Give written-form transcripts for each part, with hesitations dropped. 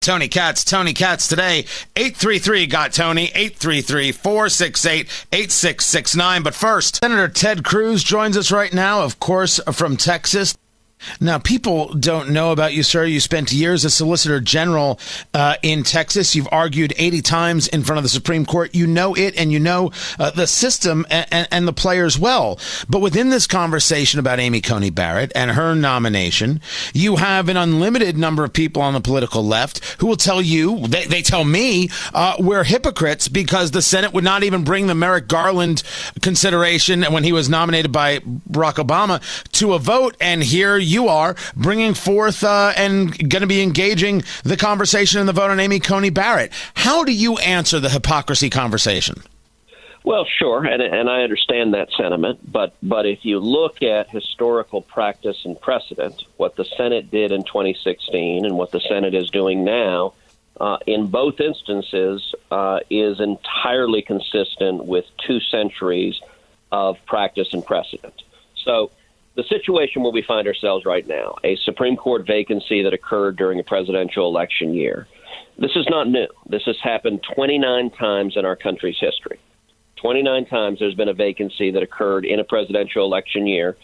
Tony Katz today, 833-GOT-TONY, 833-468-8669. But first, Senator Ted Cruz joins us right now, of course, from Texas. Now, people don't know about you, sir. You spent years as Solicitor General in Texas. You've argued 80 times in front of the Supreme Court. You know it, and you know the system and the players well. But within this conversation about Amy Coney Barrett and her nomination, you have an unlimited number of people on the political left who will tell you, they tell me, we're hypocrites because the Senate would not even bring the Merrick Garland consideration when he was nominated by Barack Obama to a vote. And here you are bringing forth and going to be engaging the conversation and the vote on Amy Coney Barrett. How do you answer the hypocrisy conversation? Well, sure, and I understand that sentiment, but if you look at historical practice and precedent, what the Senate did in 2016 and what the Senate is doing now, in both instances, is entirely consistent with 2 centuries of practice and precedent. So the situation where we find ourselves right now, a Supreme Court vacancy that occurred during a presidential election year, this is not new. This has happened 29 times in our country's history. 29 times there's been a vacancy that occurred in a presidential election year.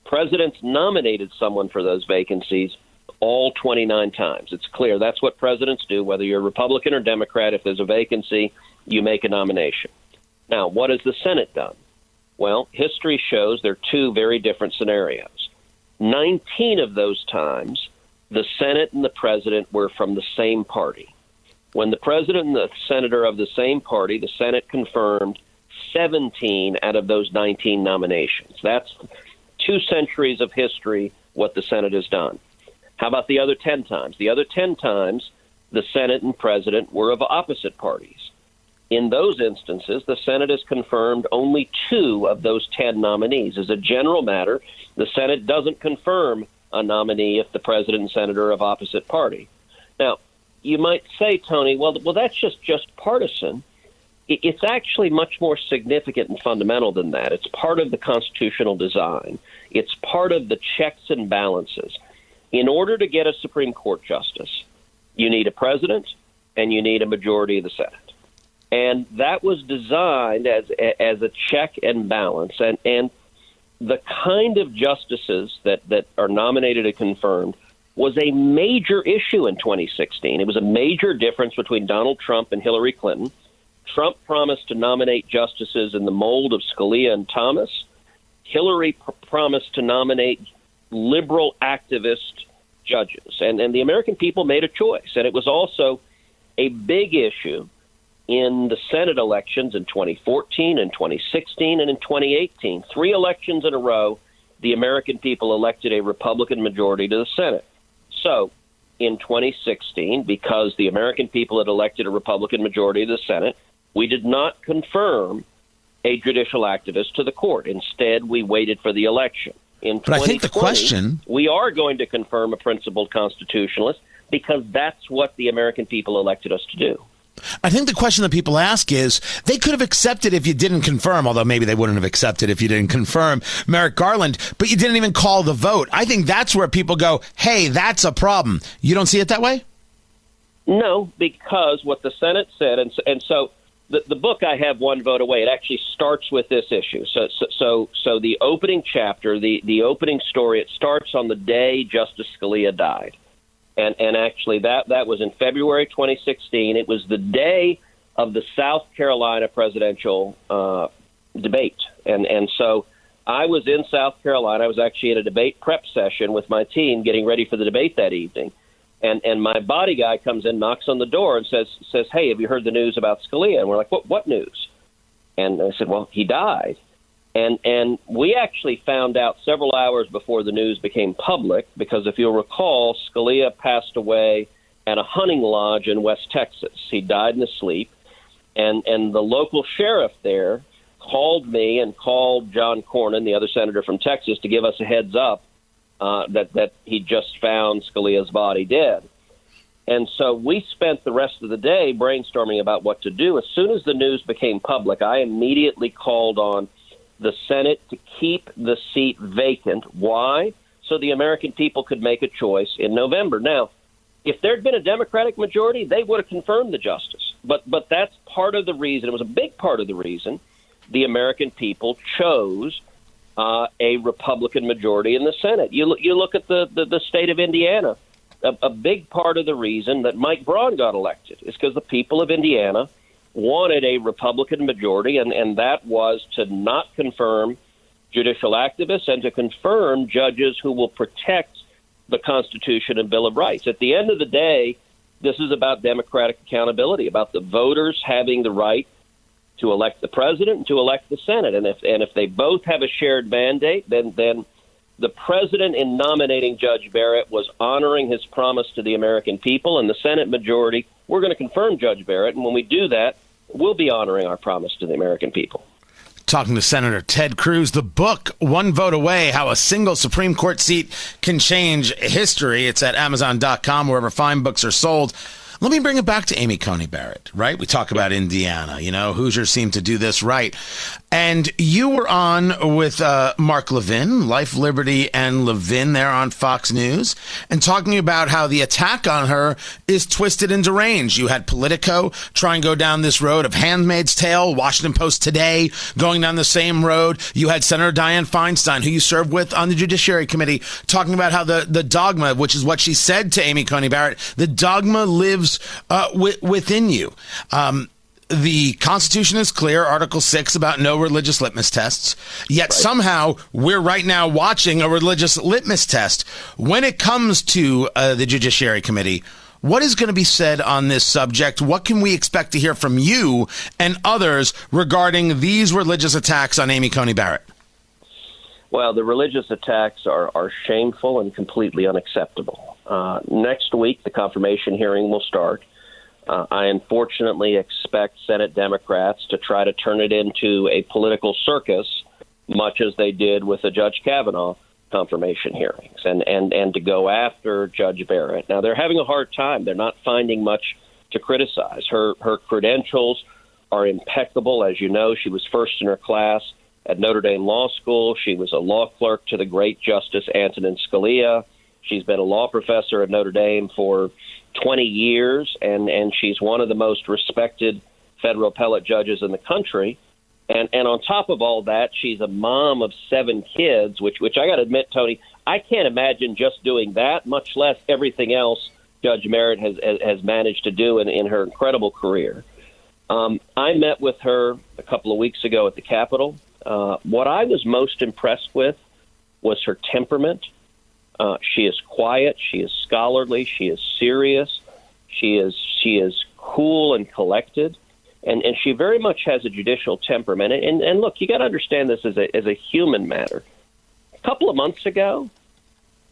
Presidents nominated someone for those vacancies all 29 times. It's clear that's what presidents do, whether you're Republican or Democrat. If there's a vacancy, you make a nomination. Now, what has the Senate done? Well, history shows there are 2 very different scenarios. 19 of those times, the Senate and the president were from the same party. When the president and the senator of the same party, the Senate confirmed 17 out of those 19 nominations. That's 2 centuries of history, what the Senate has done. How about the other 10 times? The other 10 times, the Senate and president were of opposite parties. In those instances, the Senate has confirmed only 2 of those 10 nominees. As a general matter, the Senate doesn't confirm a nominee if the president and senator are of opposite party. Now, you might say, Tony, well, that's just partisan. It's actually much more significant and fundamental than that. It's part of the constitutional design. It's part of the checks and balances. In order to get a Supreme Court justice, you need a president and you need a majority of the Senate. And that was designed as a check and balance. And the kind of justices that are nominated and confirmed was a major issue in 2016. It was a major difference between Donald Trump and Hillary Clinton. Trump promised to nominate justices in the mold of Scalia and Thomas. Hillary promised to nominate liberal activist judges. And the American people made a choice. And it was also a big issue in the Senate elections in 2014 and 2016 and in 2018. 3 elections in a row, the American people elected a Republican majority to the Senate. So in 2016, because the American people had elected a Republican majority to the Senate, we did not confirm a judicial activist to the court. Instead, we waited for the election. In 2020, I think the question, we are going to confirm a principled constitutionalist because that's what the American people elected us to do. I think the question that people ask is, they could have accepted if you didn't confirm, although maybe they wouldn't have accepted if you didn't confirm Merrick Garland, but you didn't even call the vote. I think that's where people go, hey, that's a problem. You don't see it that way? No, because what the Senate said, and so the book I have, One Vote Away, it actually starts with this issue. So the opening chapter, the opening story, it starts on the day Justice Scalia died. And actually, that was in February 2016. It was the day of the South Carolina presidential debate. And so I was in South Carolina. I was actually in a debate prep session with my team getting ready for the debate that evening. And my body guy comes in, knocks on the door, and says, hey, have you heard the news about Scalia? And we're like, what news? And I said, well, he died. And we actually found out several hours before the news became public, because if you'll recall, Scalia passed away at a hunting lodge in West Texas. He died in his sleep. And the local sheriff there called me and called John Cornyn, the other senator from Texas, to give us a heads up that he just found Scalia's body dead. And so we spent the rest of the day brainstorming about what to do. As soon as the news became public, I immediately called on the Senate to keep the seat vacant. Why? So the American people could make a choice in November. Now, If there'd been a Democratic majority, they would have confirmed the justice. But that's part of the reason. It was a big part of the reason the American people chose a Republican majority in the Senate. You look at the state of Indiana. A big part of the reason that Mike Braun got elected is because the people of Indiana wanted a Republican majority, and that was to not confirm judicial activists and to confirm judges who will protect the Constitution and Bill of Rights. At the end of the day, this is about democratic accountability, about the voters having the right to elect the president and to elect the Senate. And if they both have a shared mandate, then the president, in nominating Judge Barrett, was honoring his promise to the American people, and the Senate majority, we're going to confirm Judge Barrett, and when we do that, we'll be honoring our promise to the American people. Talking to Senator Ted Cruz, the book, One Vote Away, How a Single Supreme Court Seat Can Change History. It's at Amazon.com, wherever fine books are sold. Let me bring it back to Amy Coney Barrett, right? We talk about Indiana, Hoosiers seem to do this right. And you were on with Mark Levin, Life, Liberty, and Levin there on Fox News, and talking about how the attack on her is twisted and deranged. You had Politico try and go down this road of Handmaid's Tale, Washington Post Today going down the same road. You had Senator Dianne Feinstein, who you served with on the Judiciary Committee, talking about how the dogma, which is what she said to Amy Coney Barrett, the dogma lives within you. The Constitution is clear, Article 6, about no religious litmus tests, yet somehow we're right now watching a religious litmus test. When it comes to the Judiciary Committee, what is going to be said on this subject? What can we expect to hear from you and others regarding these religious attacks on Amy Coney Barrett? Well, the religious attacks are shameful and completely unacceptable. Next week, the confirmation hearing will start. I unfortunately expect Senate Democrats to try to turn it into a political circus, much as they did with the Judge Kavanaugh confirmation hearings, and to go after Judge Barrett. Now, they're having a hard time. They're not finding much to criticize. Her credentials are impeccable. As you know, she was first in her class at Notre Dame Law School. She was a law clerk to the great Justice Antonin Scalia. She's been a law professor at Notre Dame for 20 years, and she's one of the most respected federal appellate judges in the country. And on top of all that, she's a mom of 7 kids, which I got to admit, Tony, I can't imagine just doing that, much less everything else Judge Barrett has managed to do in her incredible career. I met with her a couple of weeks ago at the Capitol. What I was most impressed with was her temperament. She is quiet. She is scholarly. She is serious. She is cool and collected, and she very much has a judicial temperament. And look, you got to understand this as a human matter. A couple of months ago,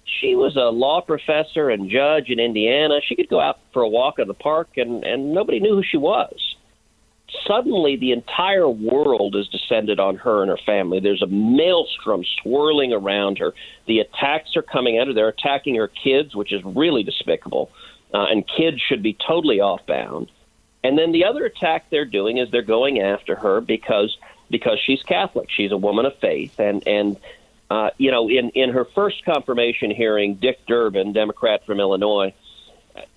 she was a law professor and judge in Indiana. She could go out for a walk in the park, and nobody knew who she was. Suddenly, the entire world has descended on her and her family. There's a maelstrom swirling around her. The attacks are coming at her. They're attacking her kids, which is really despicable, and kids should be totally off-bound. And then the other attack they're doing is they're going after her because she's Catholic. She's a woman of faith. And in her first confirmation hearing, Dick Durbin, Democrat from Illinois,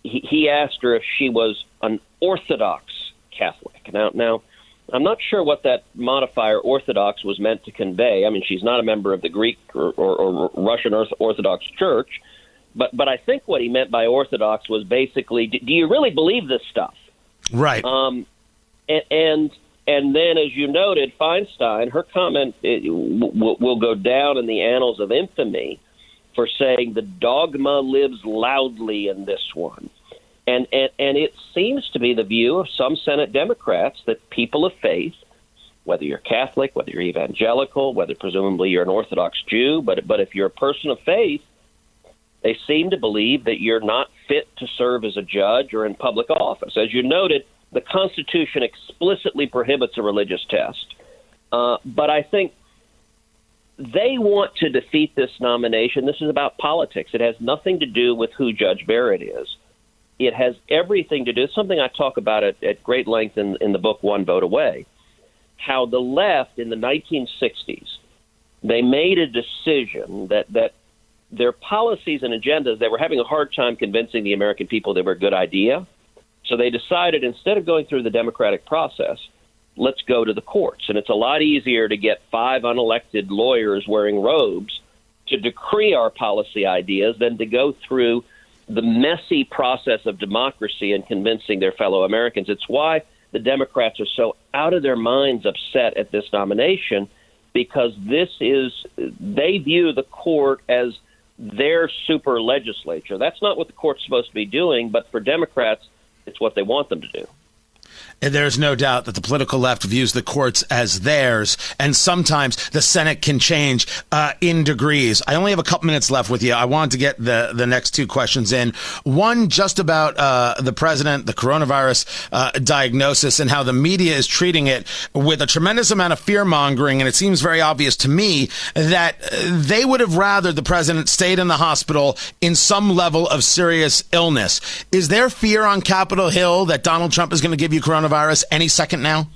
he asked her if she was an Orthodox Catholic. Now, I'm not sure what that modifier Orthodox was meant to convey. I mean, she's not a member of the Greek or Russian Orthodox Church, but I think what he meant by Orthodox was basically, do you really believe this stuff? Right. And then, as you noted, Feinstein, her comment will go down in the annals of infamy for saying the dogma lives loudly in this one. And it seems to be the view of some Senate Democrats that people of faith, whether you're Catholic, whether you're evangelical, whether presumably you're an Orthodox Jew, but if you're a person of faith, they seem to believe that you're not fit to serve as a judge or in public office. As you noted, the Constitution explicitly prohibits a religious test. But I think they want to defeat this nomination. This is about politics. It has nothing to do with who Judge Barrett is. It has everything to do, something I talk about at great length in the book One Vote Away, how the left in the 1960s, they made a decision that their policies and agendas, they were having a hard time convincing the American people they were a good idea. So they decided, instead of going through the democratic process, let's go to the courts. And it's a lot easier to get 5 unelected lawyers wearing robes to decree our policy ideas than to go through the messy process of democracy and convincing their fellow Americans. It's why the Democrats are so out of their minds upset at this nomination, because they view the court as their super legislature. That's not what the court's supposed to be doing, but for Democrats, it's what they want them to do. And there's no doubt that the political left views the courts as theirs, and sometimes the Senate can change in degrees. I only have a couple minutes left with you. I wanted to get the next 2 questions in. One, just about the president, the coronavirus diagnosis, and how the media is treating it with a tremendous amount of fear-mongering. And it seems very obvious to me that they would have rather the president stayed in the hospital in some level of serious illness. Is there fear on Capitol Hill that Donald Trump is going to give you coronavirus any second now?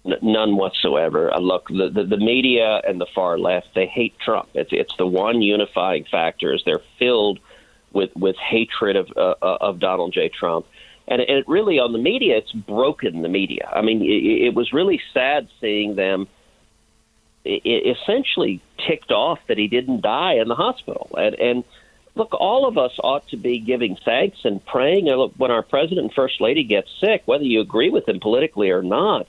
None whatsoever. Look, the media and the far left, they hate Trump. It's the one unifying factor, is they're filled with hatred of Donald J. Trump. And it really, on the media, it's broken the media. I mean, it was really sad seeing them essentially ticked off that he didn't die in the hospital. And look, all of us ought to be giving thanks and praying. And look, when our president and first lady get sick, whether you agree with them politically or not,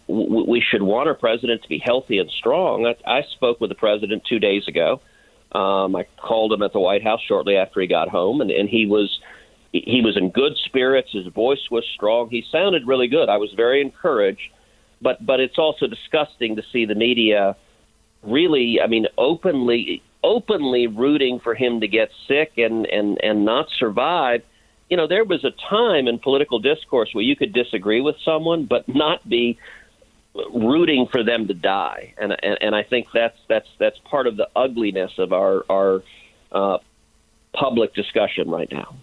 we should want our president to be healthy and strong. I spoke with the president 2 days ago. I called him at the White House shortly after he got home, and he was in good spirits. His voice was strong. He sounded really good. I was very encouraged. But it's also disgusting to see the media really, I mean, openly rooting for him to get sick and not survive. You know, there was a time in political discourse where you could disagree with someone but not be rooting for them to die. And I think that's part of the ugliness of our public discussion right now.